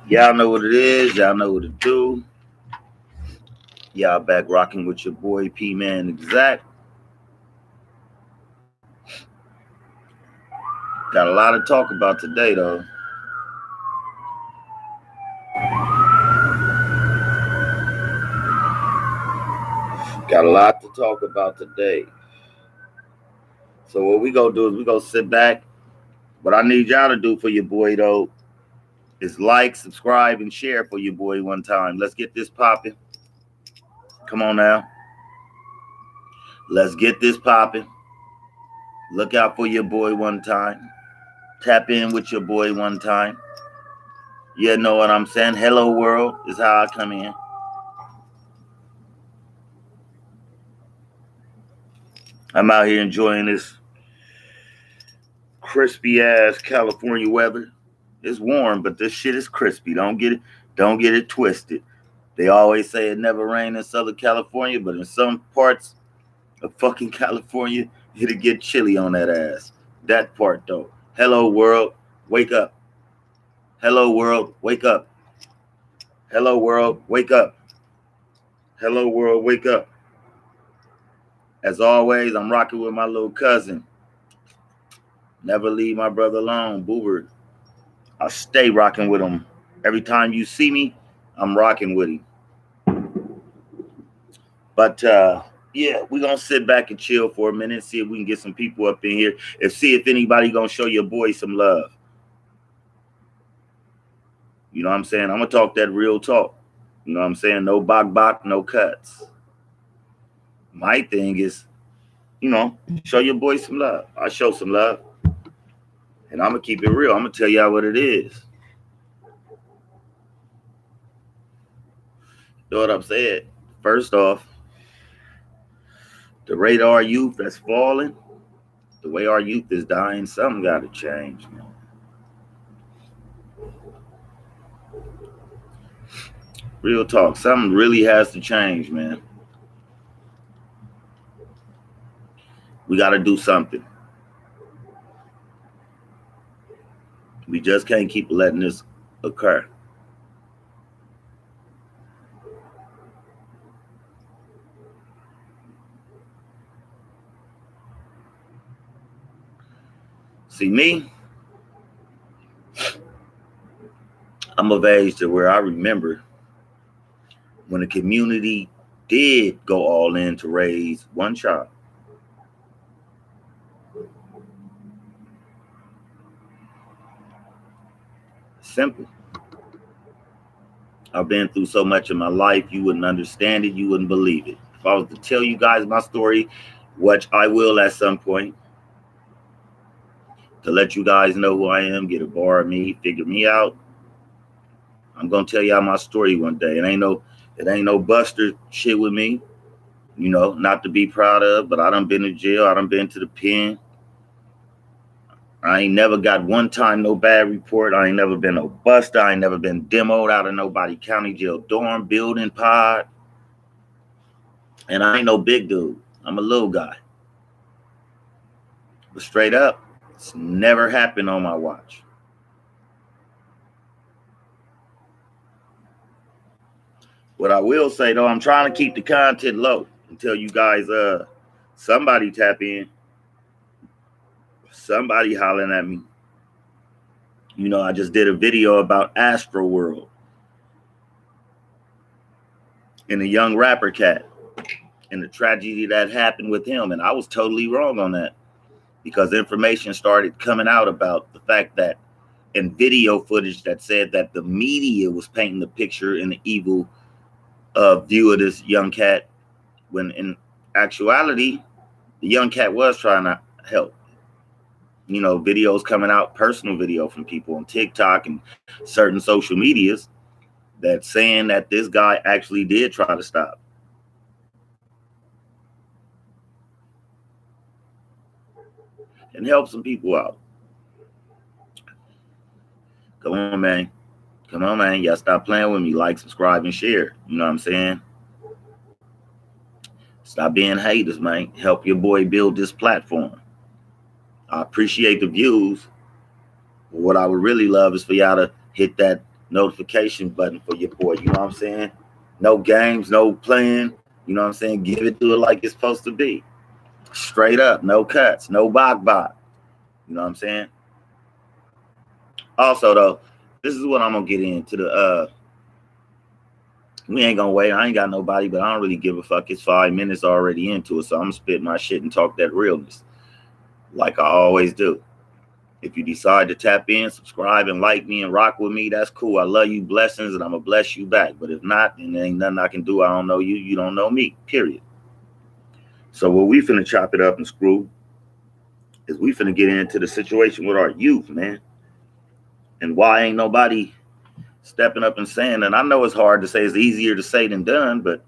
Y'all know what it is. Y'all know what to do. Y'all back rocking with your boy P Man Exact. Got a lot to talk about today, though. Got a lot to talk about today. So what we gonna do is we gonna sit back. What I need y'all to do for your boy though is like, subscribe, and share for your boy one time. Let's get this popping. Come on now. Let's get this popping. Look out for your boy one time. Tap in with your boy one time. You know what I'm saying? Hello world is how I come in. I'm out here enjoying this crispy ass California weather. It's warm, but this shit is crispy. Don't get it twisted. They always say it never rains in Southern California, but in some parts of fucking California, it'll get chilly on that ass. That part though. Hello world, wake up. Hello world, wake up. Hello world, wake up. Hello world, wake up. As always, I'm rocking with my little cousin. Never leave my brother alone, Boober. I stay rocking with him. Every time you see me, I'm rocking with him. But yeah, we're gonna sit back and chill for a minute, see if we can get some people up in here, and see if anybody gonna show your boy some love. You know what I'm saying? I'm gonna talk that real talk. You know what I'm saying? No bok, no cuts. My thing is, show your boy some love. I show some love. And I'm going to keep it real. I'm going to tell y'all what it is. You know what I'm saying? First off, the rate of our youth that's falling, the way our youth is dying, something got to change, man. Real talk. Something really has to change, man. We got to do something. We just can't keep letting this occur. See, me, I'm of age to where I remember when the community did go all in to raise one child. Simple. I've been through so much in my life, you wouldn't understand it, you wouldn't believe it. If I was to tell you guys my story, which I will at some point, to let you guys know who I am, get a bar of me, figure me out, I'm gonna tell y'all my story one day. It ain't no Buster shit with me, not to be proud of, but I done been to jail, I done been to the pen. I ain't never got one time no bad report. I ain't never been no buster. I ain't never been demoed out of nobody county jail dorm building pod. And I ain't no big dude. I'm a little guy. But straight up, it's never happened on my watch. What I will say though, I'm trying to keep the content low until you guys somebody tap in. Somebody hollering at me. I just did a video about Astro World and a young rapper cat and the tragedy that happened with him. And I was totally wrong on that because information started coming out about the fact that in video footage that said that the media was painting the picture in the evil view of this young cat, when in actuality, the young cat was trying to help. Videos coming out, personal video from people on TikTok and certain social medias that saying that this guy actually did try to stop. And help some people out. Come on, man. Y'all stop playing with me. Like, subscribe, and share. You know what I'm saying? Stop being haters, man. Help your boy build this platform. I appreciate the views. But what I would really love is for y'all to hit that notification button for your boy. You know what I'm saying? No games, no playing. You know what I'm saying? Give it to it like it's supposed to be. Straight up, no cuts, no bok. You know what I'm saying? Also, though, this is what I'm gonna get into the. We ain't gonna wait. I ain't got nobody, but I don't really give a fuck. It's 5 minutes already into it, so I'm gonna spit my shit and talk that realness, like I always do. If you decide to tap in, subscribe, and like me and rock with me, that's cool. I love you, blessings, and I'm gonna bless you back. But if not, then there ain't nothing I can do. I don't know you, you don't know me. Period. So what we finna chop it up and screw is we finna get into the situation with our youth, man, and why ain't nobody stepping up and saying, and I know it's hard to say, it's easier to say than done, but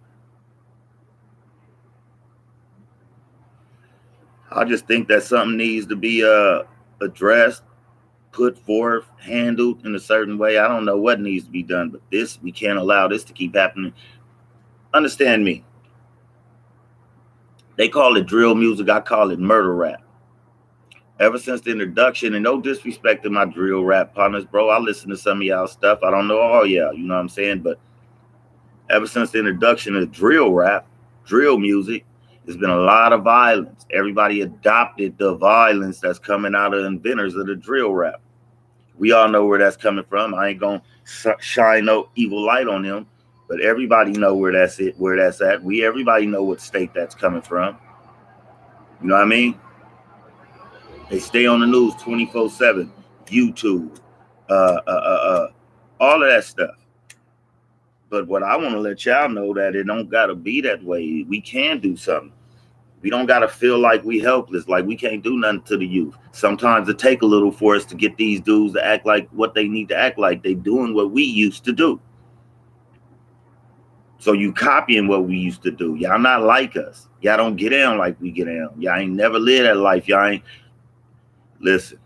I just think that something needs to be addressed, put forth, handled in a certain way. I don't know what needs to be done, but we can't allow this to keep happening. Understand me. They call it drill music. I call it murder rap. Ever since the introduction, and no disrespect to my drill rap partners, bro, I listen to some of y'all stuff. I don't know all y'all, you know what I'm saying? But ever since the introduction of drill rap, drill music, there's been a lot of violence. Everybody adopted the violence that's coming out of inventors of the drill rap. We all know where that's coming from. I ain't gonna shine no evil light on them, but everybody know where that's at. Everybody know what state that's coming from. You know what I mean? They stay on the news 24/7, YouTube, all of that stuff. But what I want to let y'all know that it don't gotta be that way. We can do something. We don't gotta feel like we helpless, like we can't do nothing to the youth. Sometimes it take a little for us to get these dudes to act like what they need to act like. They doing what we used to do. So you copying what we used to do. Y'all not like us. Y'all don't get down like we get down. Y'all ain't never lived that life. Y'all ain't. Listen.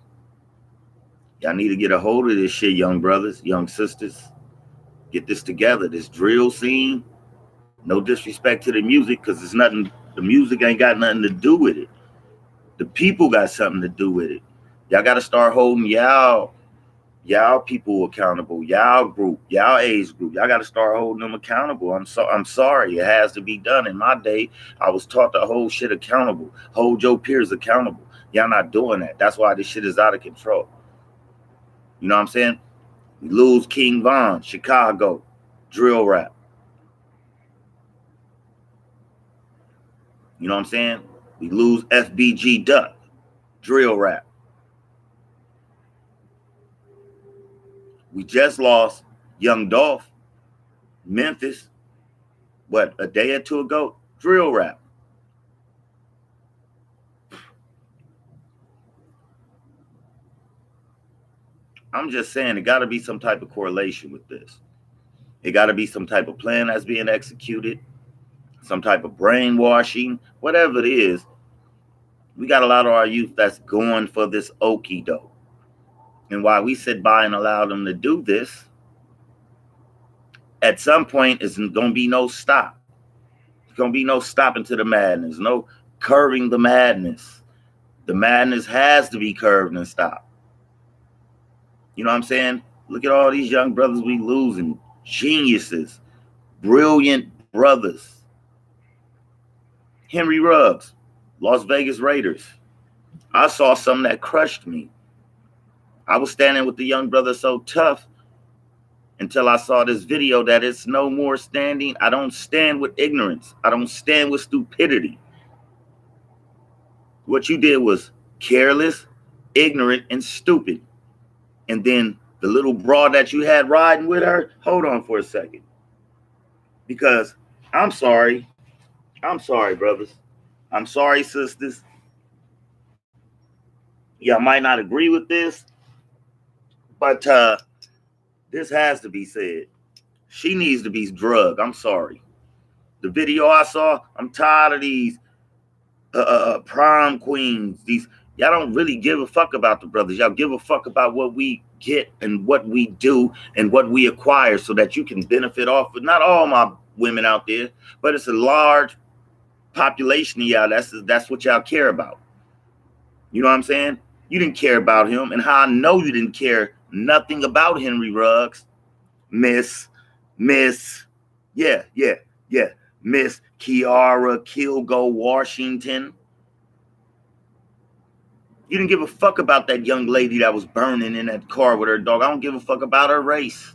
Y'all need to get a hold of this shit, young brothers, young sisters. Get this together. This drill scene. No disrespect to the music, because it's nothing. The music ain't got nothing to do with it. The people got something to do with it. Y'all got to start holding y'all people accountable. Y'all group, y'all age group. Y'all got to start holding them accountable. I'm sorry. It has to be done. In my day, I was taught to hold shit accountable. Hold your peers accountable. Y'all not doing that. That's why this shit is out of control. You know what I'm saying? We lose King Von, Chicago, drill rap. You know what I'm saying? We lose FBG Duck, drill rap. We just lost Young Dolph, Memphis, a day or two ago? Drill rap. I'm just saying, it got to be some type of correlation with this. It got to be some type of plan that's being executed, some type of brainwashing, whatever it is. We got a lot of our youth that's going for this okie doke. And while we sit by and allow them to do this, at some point, it's going to be no stop. There's going to be no stopping to the madness, no curving the madness. The madness has to be curved and stopped. You know what I'm saying? Look at all these young brothers we losing. Geniuses. Brilliant brothers. Henry Ruggs, Las Vegas Raiders. I saw something that crushed me. I was standing with the young brother so tough until I saw this video that it's no more standing. I don't stand with ignorance. I don't stand with stupidity. What you did was careless, ignorant, and stupid. And then the little broad that you had riding with her, hold on for a second. Because I'm sorry. I'm sorry, brothers. I'm sorry, sisters. Y'all might not agree with this, but this has to be said. She needs to be drugged. I'm sorry. The video I saw, I'm tired of these prom queens. Y'all don't really give a fuck about the brothers. Y'all give a fuck about what we get and what we do and what we acquire so that you can benefit off of. Not all my women out there, but it's a large population of y'all. That's what y'all care about. You know what I'm saying? You didn't care about him. And how I know you didn't care nothing about Henry Ruggs. Miss, yeah, Miss Kiara Kilgo Washington. You didn't give a fuck about that young lady that was burning in that car with her dog. I don't give a fuck about her race.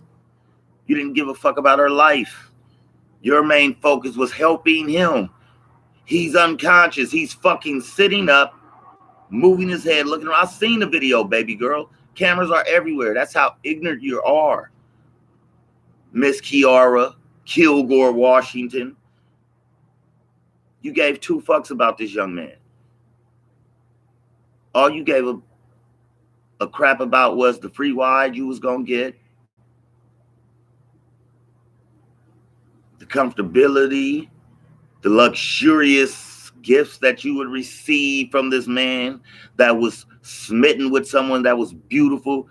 You didn't give a fuck about her life. Your main focus was helping him. He's unconscious. He's fucking sitting up, moving his head, looking around. I've seen the video, baby girl. Cameras are everywhere. That's how ignorant you are. Miss Kiara Kilgore Washington. You gave two fucks about this young man. All you gave a crap about was the free ride you was gonna get, the comfortability, the luxurious gifts that you would receive from this man that was smitten with someone that was beautiful.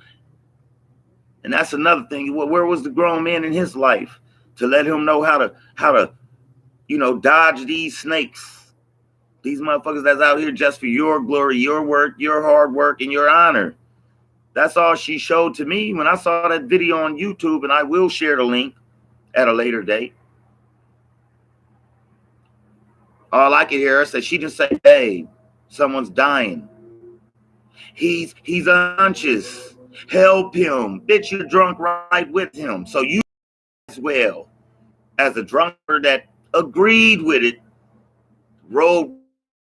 And that's another thing. Where was the grown man in his life to let him know how to dodge these snakes, these motherfuckers that's out here just for your glory, your work, your hard work, and your honor? That's all she showed to me when I saw that video on YouTube, and I will share the link at a later date. All I could hear her say, she just say, "Hey, someone's dying. He's unconscious. Help him." Bitch, you're drunk right with him. So you as well, as a drunkard that agreed with it, road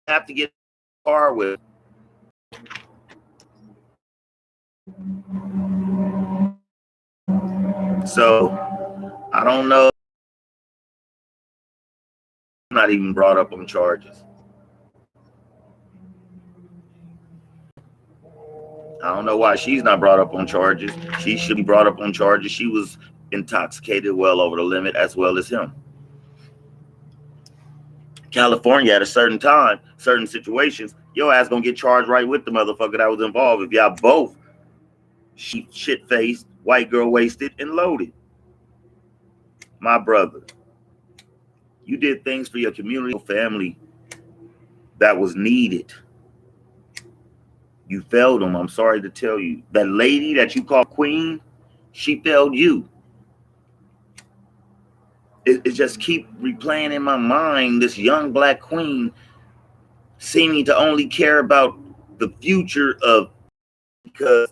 have to get in the car with. So I don't know. Not even brought up on charges. I don't know why she's not brought up on charges. She should be brought up on charges. She was intoxicated well over the limit, as well as him. California, at a certain time, certain situations, your ass gonna get charged right with the motherfucker that was involved if y'all both shit-faced, white girl wasted, and loaded. My brother, you did things for your community, family that was needed. You failed them. I'm sorry to tell you. That lady that you call queen, she failed you. It just keep replaying in my mind this young black queen seeming to only care about the future of, because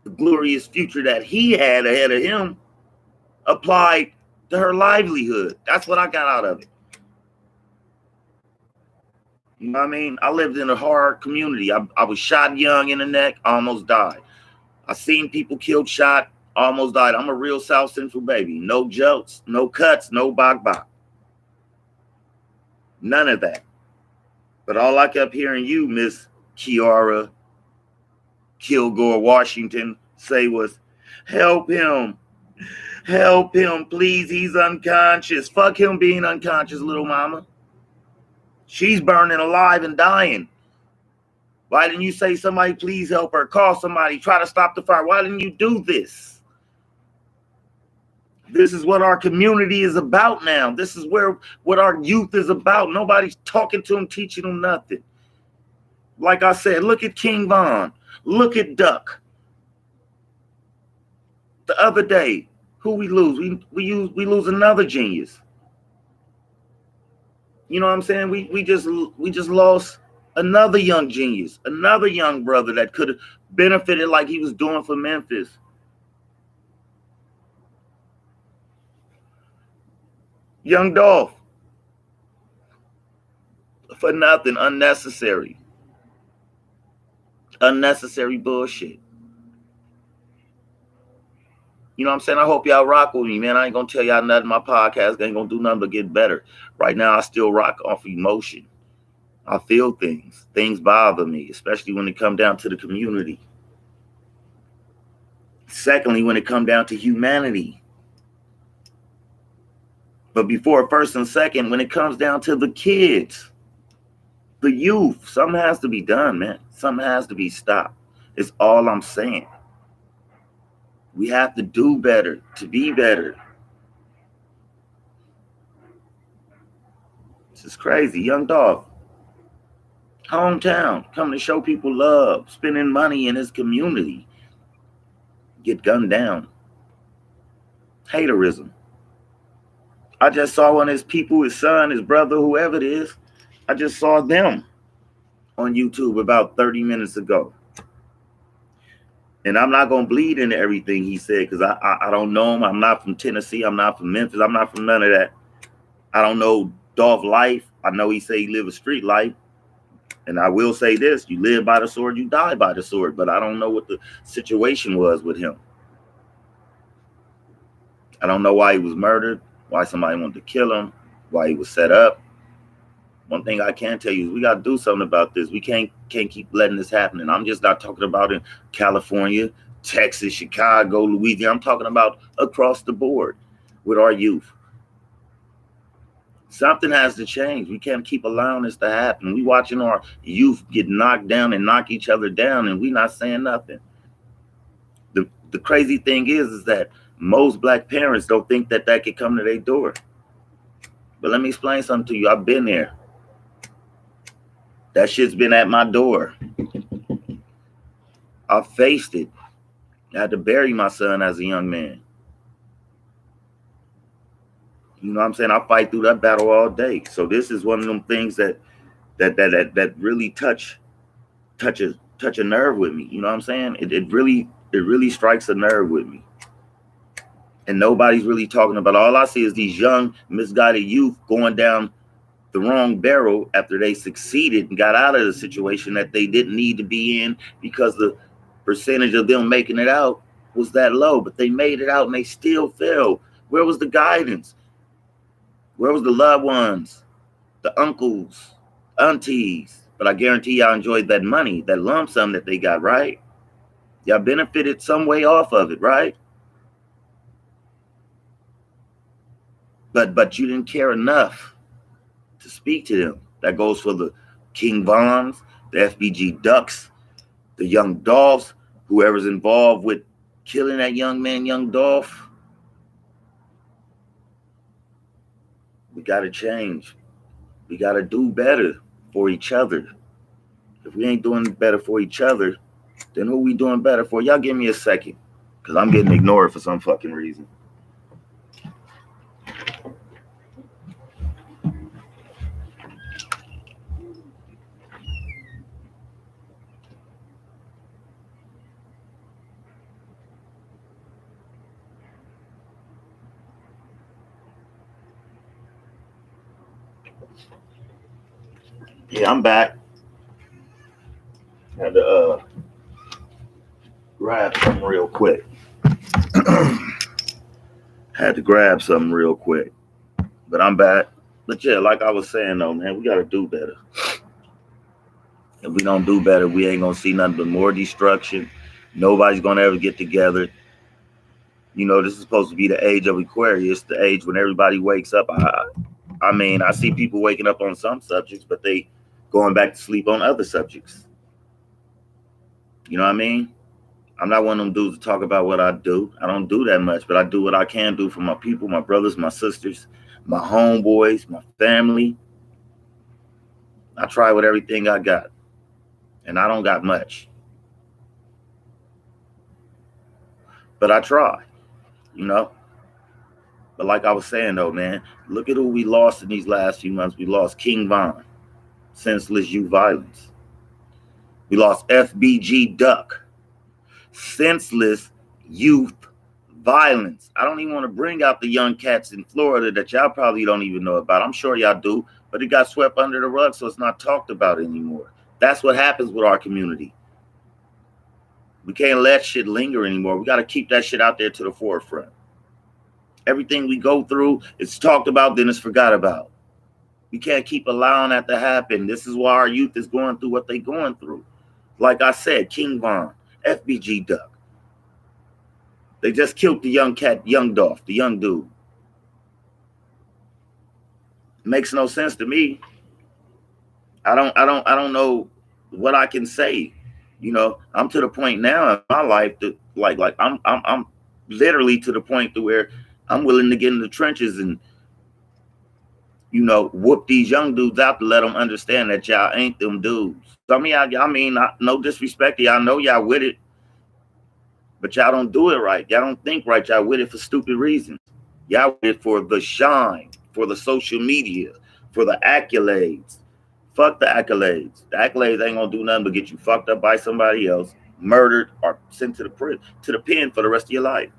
the glorious future that he had ahead of him applied to her livelihood. That's what I got out of it. You know what I mean? I lived in a hard community. I was shot young in the neck, almost died. I seen people killed, shot, almost died. I'm a real South Central baby. No jokes, no cuts, no bok. None of that. But all I kept hearing you, Miss Kiara Kilgore Washington, say was, "Help him. Help him, please. He's unconscious." Fuck him being unconscious, little mama. She's burning alive and dying. Why didn't you say, "Somebody please help her, call somebody, try to stop the fire"? Why didn't you do this? This is what our community is about now. This is what our youth is about. Nobody's talking to them, teaching them nothing. Like I said, look at King Von. Look at Duck. The other day, who we lose? We lose another genius. You know what I'm saying? We just lost another young genius, another young brother that could have benefited like he was doing for Memphis. Young Dolph. For nothing, unnecessary. Unnecessary bullshit. You know what I'm saying? I hope y'all rock with me, man. I ain't gonna tell y'all nothing. My podcast ain't gonna do nothing but get better. Right now, I still rock off emotion. I feel things. Things bother me, especially when it come down to the community. Secondly, when it come down to humanity. But before first and second, when it comes down to the kids, the youth, something has to be done, man. Something has to be stopped. It's all I'm saying. We have to do better to be better. This is crazy. Young Dolph, hometown, coming to show people love, spending money in his community, get gunned down. Haterism. I just saw one of his people, his son, his brother, whoever it is. I just saw them on YouTube about 30 minutes ago. And I'm not going to bleed into everything he said because I don't know him. I'm not from Tennessee. I'm not from Memphis. I'm not from none of that. I don't know Dolph life. I know he say he live a street life. And I will say this, you live by the sword, you die by the sword. But I don't know what the situation was with him. I don't know why he was murdered, why somebody wanted to kill him, why he was set up. One thing I can tell you is we got to do something about this. We can't keep letting this happen. And I'm just not talking about in California, Texas, Chicago, Louisiana. I'm talking about across the board with our youth. Something has to change. We can't keep allowing this to happen. We watching our youth get knocked down and knock each other down, and we not saying nothing. The crazy thing is that most black parents don't think that could come to their door. But let me explain something to you. I've been there. That shit's been at my door. I faced it. I had to bury my son as a young man. You know what I'm saying? I fight through that battle all day. So this is one of them things that really touch a nerve with me. You know what I'm saying? It really strikes a nerve with me. And nobody's really talking about it. All I see is these young, misguided youth going down the wrong barrel after they succeeded and got out of the situation that they didn't need to be in because the percentage of them making it out was that low. But they made it out and they still failed. Where was the guidance? Where was the loved ones, the uncles, aunties? But I guarantee y'all enjoyed that money, that lump sum that they got, right? Y'all benefited some way off of it, right? But you didn't care enough to speak to them. That goes for the King Vons, the FBG Ducks, the young Dolphs, whoever's involved with killing that young man, young Dolph. We got to change. We got to do better for each other. If we ain't doing better for each other, then who we doing better for? Y'all give me a second, because I'm getting ignored for some fucking reason. Yeah, I'm back. Had to grab something real quick. Had to grab something real quick. But I'm back. But yeah, like I was saying though, man, we gotta do better. If we don't do better, we ain't gonna see nothing but more destruction. Nobody's gonna ever get together. You know, this is supposed to be the age of Aquarius, the age when everybody wakes up. I mean, I see people waking up on some subjects, but they going back to sleep on other subjects. You know what I mean? I'm not one of them dudes to talk about what I do. I don't do that much, but I do what I can do for my people, my brothers, my sisters, my homeboys, my family. I try with everything I got, and I don't got much. But I try, you know? But like I was saying though, man, look at who we lost in these last few months. We lost King Von, senseless youth violence. We lost FBG Duck, senseless youth violence. I don't even want to bring out the young cats in Florida that y'all probably don't even know about. I'm sure y'all do, but it got swept under the rug, so it's not talked about anymore. That's what happens with our community. We can't let shit linger anymore. We got to keep that shit out there to the forefront. Everything we go through, it's talked about, then it's forgot about. We can't keep allowing that to happen. This is why our youth is going through what they're going through. Like I said, King Von, FBG Duck. They just killed the young cat, young Dolph, the young dude. It makes no sense to me. I don't know what I can say. You know, I'm to the point now in my life that like I'm literally to the point to where I'm willing to get in the trenches and, you know, whoop these young dudes out to let them understand that y'all ain't them dudes. I mean, no disrespect to y'all, know y'all with it. But y'all don't do it right. Y'all don't think right. Y'all with it for stupid reasons. Y'all with it for the shine, for the social media, for the accolades. Fuck the accolades. The accolades ain't gonna do nothing but get you fucked up by somebody else, murdered, or sent to the pen for the rest of your life.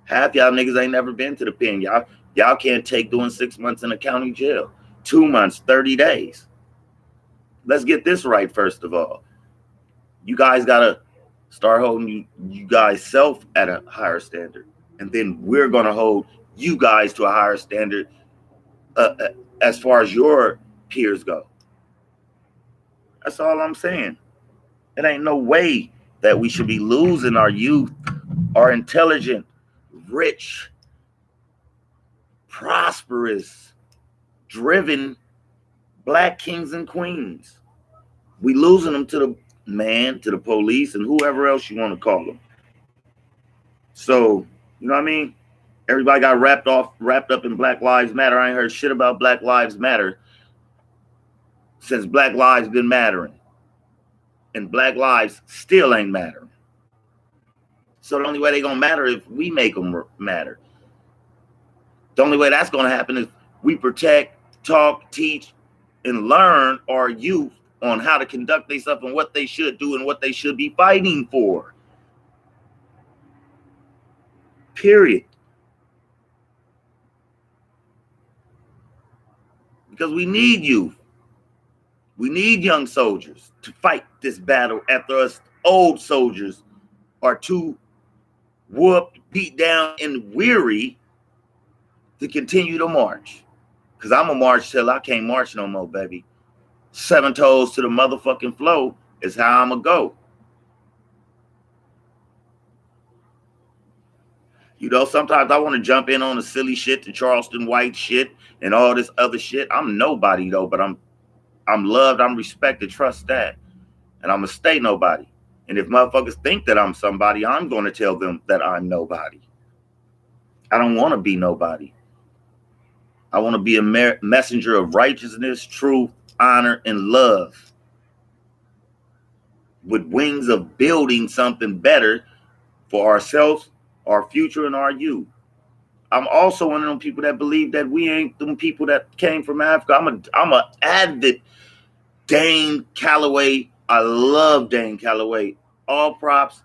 Half y'all niggas ain't never been to the pen. Y'all can't take doing 6 months in a county jail, 2 months, 30 days. Let's get this right first of all. You guys gotta start holding you guys self at a higher standard, and then we're gonna hold you guys to a higher standard as far as your peers go. That's all I'm saying. It ain't no way that we should be losing our youth, our intelligent, rich, prosperous, driven black kings and queens. We losing them to the police, and whoever else you want to call them. So, you know what I mean? Everybody got wrapped up in Black Lives Matter. I ain't heard shit about Black Lives Matter since Black Lives been mattering. And Black lives still ain't mattering. So the only way they gonna matter is if we make them matter. The only way that's gonna happen is we protect, talk, teach, and learn our youth on how to conduct themselves and what they should do and what they should be fighting for. Period. Because we need youth. We need young soldiers to fight this battle after us old soldiers are too whooped, beat down, and weary to continue to march. Because I'm going to march till I can't march no more, baby. 7 toes to the motherfucking flow is how I'm going to go. You know, sometimes I want to jump in on the silly shit, the Charleston White shit, and all this other shit. I'm nobody, though, but I'm loved, I'm respected, trust that. And I'm going to stay nobody. And if motherfuckers think that I'm somebody, I'm going to tell them that I'm nobody. I don't want to be nobody. I want to be a messenger of righteousness, truth, honor, and love, with wings of building something better for ourselves, our future, and our youth. I'm also one of them people that believe that we ain't them people that came from Africa. I'm a avid Dane Calloway. I love Dane Calloway. All props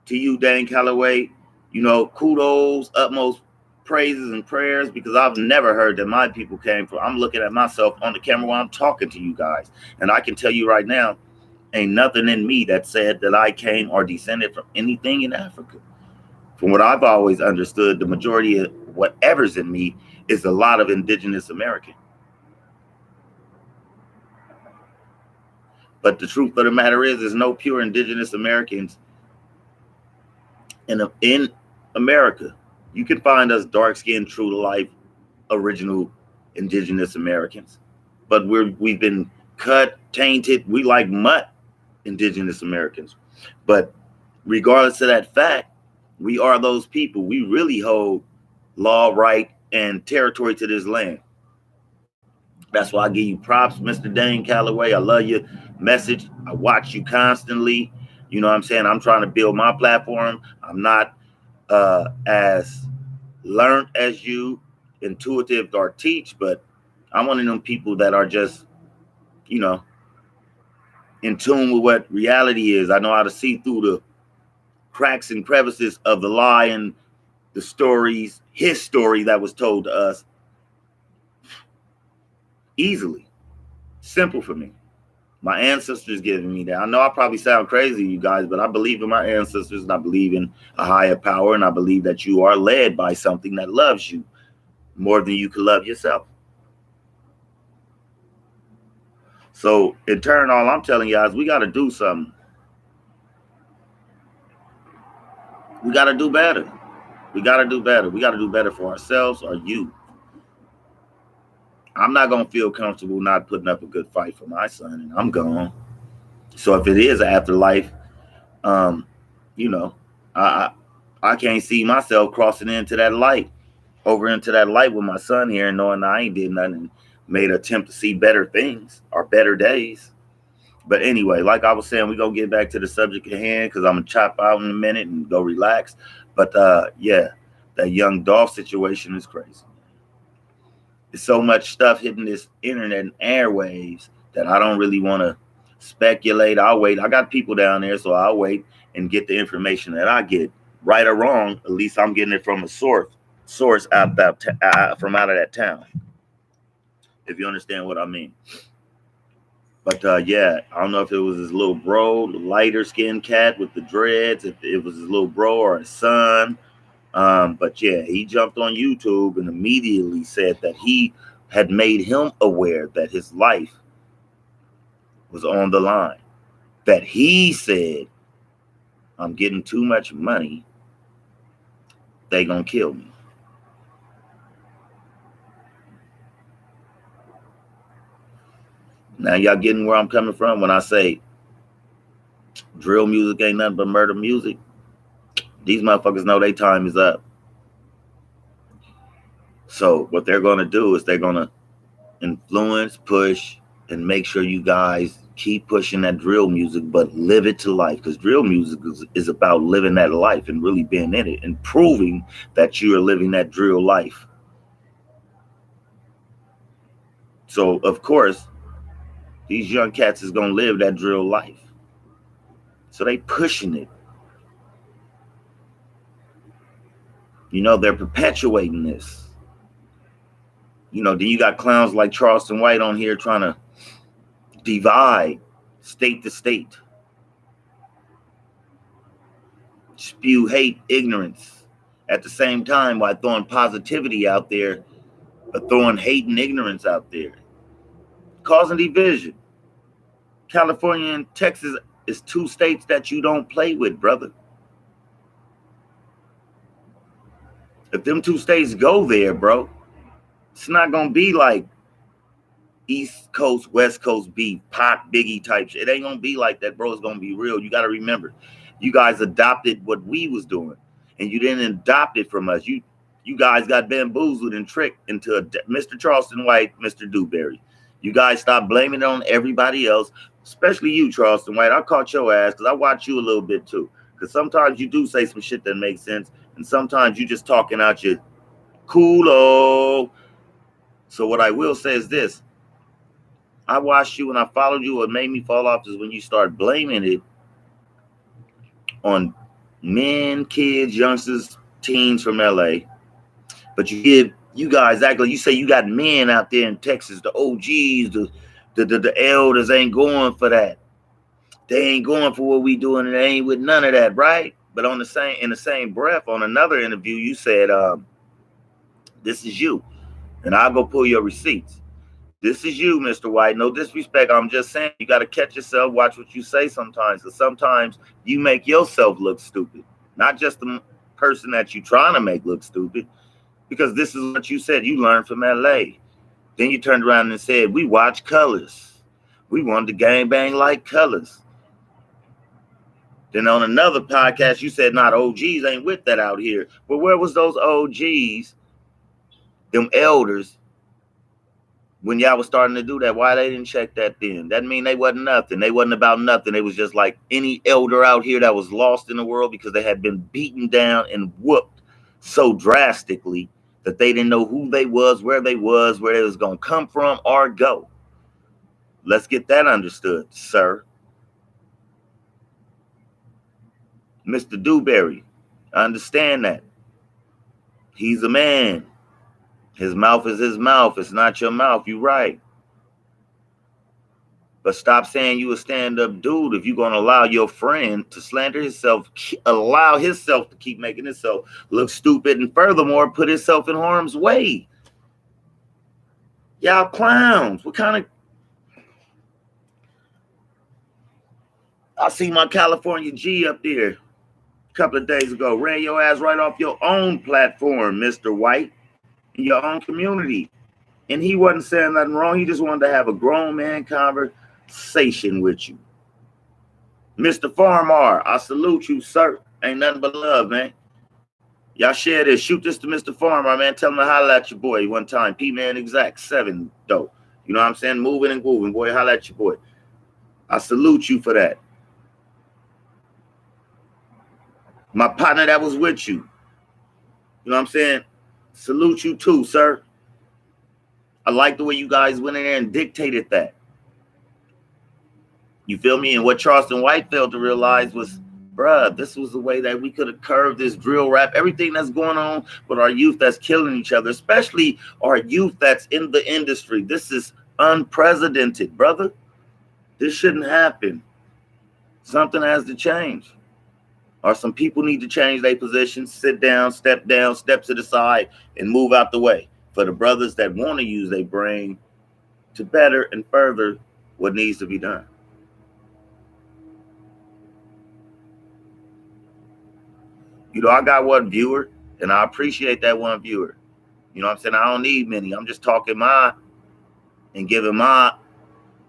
to you, Dane Calloway. You know, kudos, utmost praises and prayers, because I've never heard that my people came from. I'm looking at myself on the camera while I'm talking to you guys, and I can tell you right now, ain't nothing in me that said that I came or descended from anything in Africa. From what I've always understood, the majority of whatever's in me is a lot of indigenous American. But the truth of the matter is, there's no pure indigenous Americans in America. You can find us dark-skinned, true-to-life, original indigenous Americans. But we've been cut, tainted. We like mutt indigenous Americans. But regardless of that fact, we are those people. We really hold law, right, and territory to this land. That's why I give you props, Mr. Dane Calloway. I love your message. I watch you constantly. You know what I'm saying? I'm trying to build my platform. I'm not as learned as you, intuitive or teach, but I'm one of them people that are just, you know, in tune with what reality is. I know how to see through the cracks and crevices of the lie and the stories, his story that was told to us easily. Simple for me. My ancestors giving me that. I know I probably sound crazy, you guys, but I believe in my ancestors, and I believe in a higher power, and I believe that you are led by something that loves you more than you can love yourself. So in turn, all I'm telling you guys, we got to do something. We got to do better. We got to do better. We got to do better for ourselves, our youth. I'm not going to feel comfortable not putting up a good fight for my son, and I'm gone. So if it is an afterlife, you know, I can't see myself crossing into that light, over into that light with my son here, and knowing I ain't did nothing and made an attempt to see better things or better days. But anyway, like I was saying, we're gonna get back to the subject at hand because I'm gonna chop out in a minute and go relax. But yeah, that young Dolph situation is crazy. There's so much stuff hitting this internet and airwaves that I don't really want to speculate. I'll wait. I got people down there, so I'll wait and get the information that I get, right or wrong. At least I'm getting it from a source out from out of that town. If you understand what I mean. But yeah, I don't know if it was his little bro, the lighter skinned cat with the dreads, if it was his little bro or his son. But yeah, he jumped on YouTube and immediately said that he had made him aware that his life was on the line. That he said, I'm getting too much money. They gonna kill me. Now y'all getting where I'm coming from when I say drill music ain't nothing but murder music. These motherfuckers know their time is up. So what they're going to do is they're going to influence, push, and make sure you guys keep pushing that drill music, but live it to life. Because drill music is about living that life and really being in it and proving that you are living that drill life. So, of course, these young cats is going to live that drill life. So they pushing it. You know, they're perpetuating this. You know, then you got clowns like Charleston White on here trying to divide state to state. Spew hate, ignorance. At the same time, while throwing positivity out there, but throwing hate and ignorance out there. Causing division. California and Texas is two states that you don't play with, brother. If them two states go there, bro, it's not going to be like East Coast, West Coast beef, Pac, Biggie type shit. It ain't going to be like that, bro. It's going to be real. You got to remember, you guys adopted what we was doing, and you didn't adopt it from us. You guys got bamboozled and tricked into Mr. Charleston White, Mr. Dewberry. You guys stop blaming it on everybody else, especially you, Charleston White. I caught your ass because I watch you a little bit too. Because sometimes you do say some shit that makes sense, and sometimes you just talking out your culo. So what I will say is this. I watched you and I followed you. What made me fall off is when you start blaming it on men, kids, youngsters, teens from LA. But you guys act like you say you got men out there in Texas, the OGs, the elders ain't going for that. They ain't going for what we doing, and they ain't with none of that, right? But in the same breath, on another interview, you said, this is you. And I'll go pull your receipts. This is you, Mr. White. No disrespect. I'm just saying you got to catch yourself, watch what you say sometimes. Because sometimes you make yourself look stupid. Not just the person that you're trying to make look stupid. Because this is what you said. You learned from LA. Then you turned around and said, we watch Colors. We wanted to gangbang like Colors. Then on another podcast, you said, not OGs ain't with that out here. But where was those OGs, them elders, when y'all was starting to do that? Why they didn't check that then? That mean they wasn't nothing. They wasn't about nothing. They was just like any elder out here that was lost in the world because they had been beaten down and whooped so drastically that they didn't know who they was, where they was going to come from or go. Let's get that understood, sir. Mr. Dewberry, I understand that. He's a man. His mouth is his mouth. It's not your mouth. You're right. But stop saying you a stand-up dude if you're going to allow your friend to slander himself, allow himself to keep making himself look stupid, and furthermore, put himself in harm's way. Y'all clowns. What kind of... I see my California G up there a couple of days ago. Ran your ass right off your own platform, Mr. White, in your own community. And he wasn't saying nothing wrong. He just wanted to have a grown man conversation with you. Mr. Farmar, I salute you, sir. Ain't nothing but love, man. Y'all share this. Shoot this to Mr. Farmar, man. Tell him to holler at your boy one time. P-Man Exact 7, though. You know what I'm saying? Moving and grooving, boy. Holler at your boy. I salute you for that. My partner that was with you, you know what I'm saying? Salute you too, sir. I like the way you guys went in there and dictated that. You feel me? And what Charleston White failed to realize was, bruh, this was the way that we could have curved this drill rap. Everything that's going on with our youth that's killing each other, especially our youth that's in the industry. This is unprecedented, brother. This shouldn't happen. Something has to change. Or some people need to change their position, sit down, step to the side, and move out the way for the brothers that want to use their brain to better and further what needs to be done. You know, I got one viewer, and I appreciate that one viewer. You know what I'm saying? I don't need many. I'm just talking my and giving my,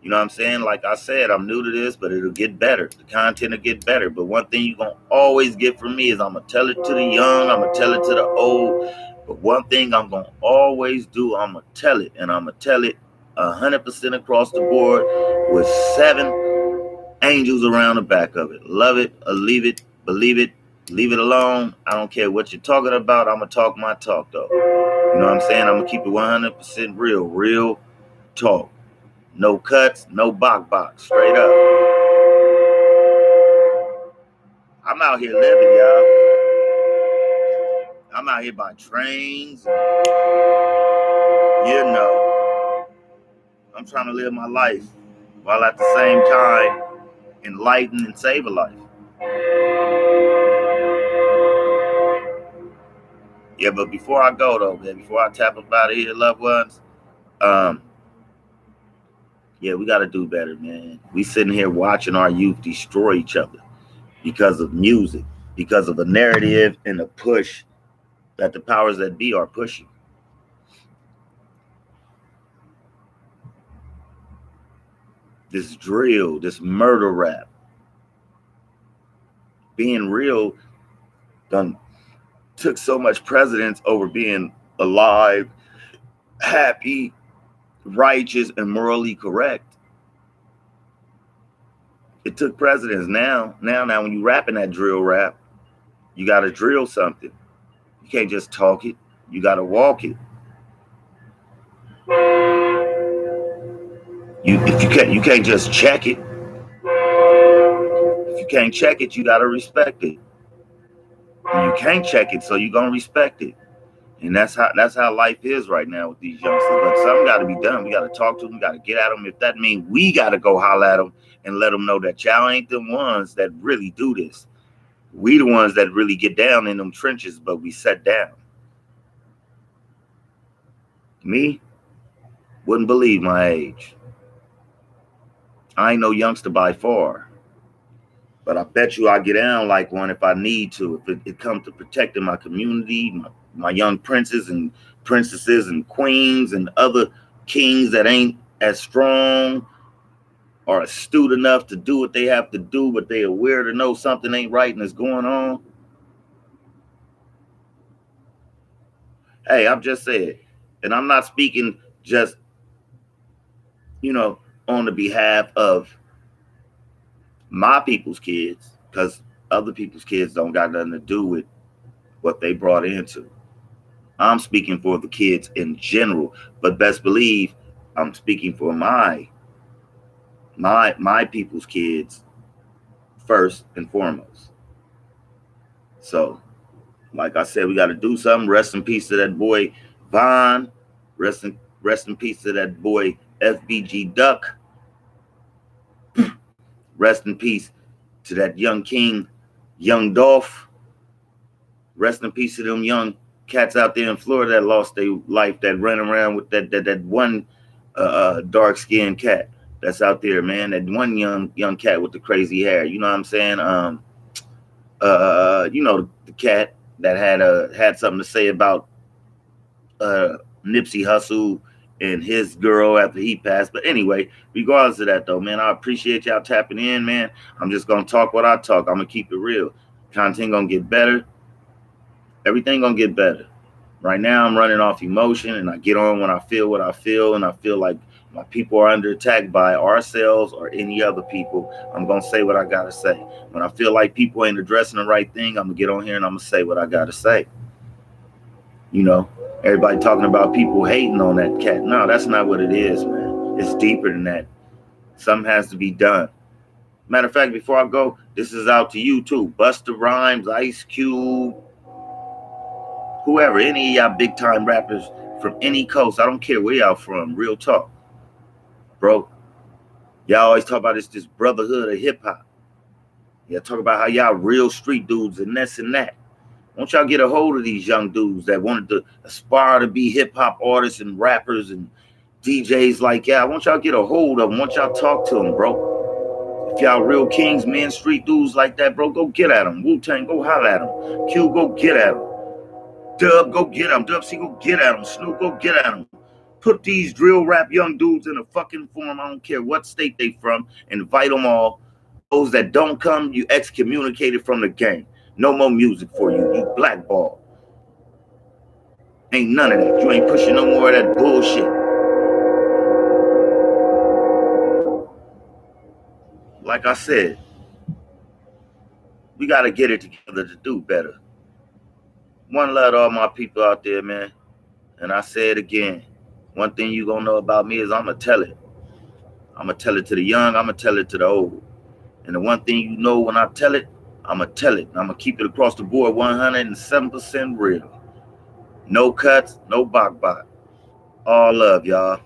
you know what I'm saying? Like I said, I'm new to this, but it'll get better. The content will get better. But one thing you're going to always get from me is I'm going to tell it to the young. I'm going to tell it to the old. But one thing I'm going to always do, I'm going to tell it. And I'm going to tell it 100% across the board with 7 angels around the back of it. Love it or leave it, believe it, leave it alone. I don't care what you're talking about. I'm going to talk my talk, though. You know what I'm saying? I'm going to keep it 100% real talk. No cuts, no bok, straight up. I'm out here living, y'all. I'm out here by trains. You know, I'm trying to live my life while at the same time enlighten and save a life. Yeah, but before I go though, man, before I tap up out of here, loved ones, yeah, we got to do better, man. We sitting here watching our youth destroy each other because of music, because of the narrative and the push that the powers that be are pushing. This drill, this murder rap, being real done took so much precedence over being alive, happy, righteous, and morally correct. It took precedence. Now when you rapping that drill rap, you got to drill something. You can't just talk it. You got to walk it. You can't just check it. If you can't check it, you got to respect it. And you can't check it, so you're gonna respect it. And that's how life is right now with these youngsters. But something got to be done. We got to talk to them. We got to get at them. If that means we got to go holler at them and let them know that y'all ain't the ones that really do this. We the ones that really get down in them trenches, but we sat down. Me wouldn't believe my age. I ain't no youngster by far. But I bet you I get down like one if I need to. If it comes to protecting my community, my young princes and princesses and queens and other kings that ain't as strong or astute enough to do what they have to do, but they aware to know something ain't right and is going on. Hey, I'm just saying, and I'm not speaking just, on the behalf of my people's kids, because other people's kids don't got nothing to do with what they brought into. I'm speaking for the kids in general, but best believe I'm speaking for my people's kids first and foremost. So, like I said, we got to do something. Rest in peace to that boy Von. Rest in peace to that boy FBG Duck. Rest in peace to that young king, young Dolph. Rest in peace to them young cats out there in Florida that lost their life, that ran around with that one dark-skinned cat that's out there, man. That one young cat with the crazy hair. You know what I'm saying? The cat that had something to say about Nipsey Hussle and his girl after he passed. But anyway, regardless of that, though, man, I appreciate y'all tapping in, man. I'm just gonna talk what I talk. I'm gonna keep it real. Content gonna get better. Everything gonna get better. Right now, I'm running off emotion, and I get on when I feel what I feel, and I feel like My people are under attack by ourselves or any other people. I'm going to say what I got to say. When I feel like people ain't addressing the right thing, I'm going to get on here and I'm going to say what I got to say. You know, everybody talking about people hating on that cat. No, that's not what it is, man. It's deeper than that. Something has to be done. Matter of fact, before I go, this is out to you too. Busta Rhymes, Ice Cube, whoever, any of y'all big time rappers from any coast. I don't care where y'all from. Real talk, bro. Y'all always talk about this brotherhood of hip hop. Y'all talk about how y'all real street dudes and this and that. Won't y'all get a hold of these young dudes that wanted to aspire to be hip hop artists and rappers and DJs like y'all? Won't y'all get a hold of them? Won't y'all talk to them, bro? If y'all real kings, men, street dudes like that, bro, go get at them. Wu-Tang, go holler at them. Q, go get at them. Dub, go get them. Dub C, go get at them. Snoop, go get at them. Put these drill rap young dudes in a fucking form. I don't care what state they from. Invite them all. Those that don't come, you excommunicated from the game. No more music for you. You blackball. Ain't none of that. You ain't pushing no more of that bullshit. Like I said, we got to get it together to do better. One love to all my people out there, man. And I say it again. One thing you gonna know about me is I'm gonna tell it. I'm gonna tell it to the young. I'm gonna tell it to the old. And the one thing you know when I tell it, I'm gonna tell it. I'm gonna keep it across the board 107% real. No cuts, no bok bok. All love, y'all.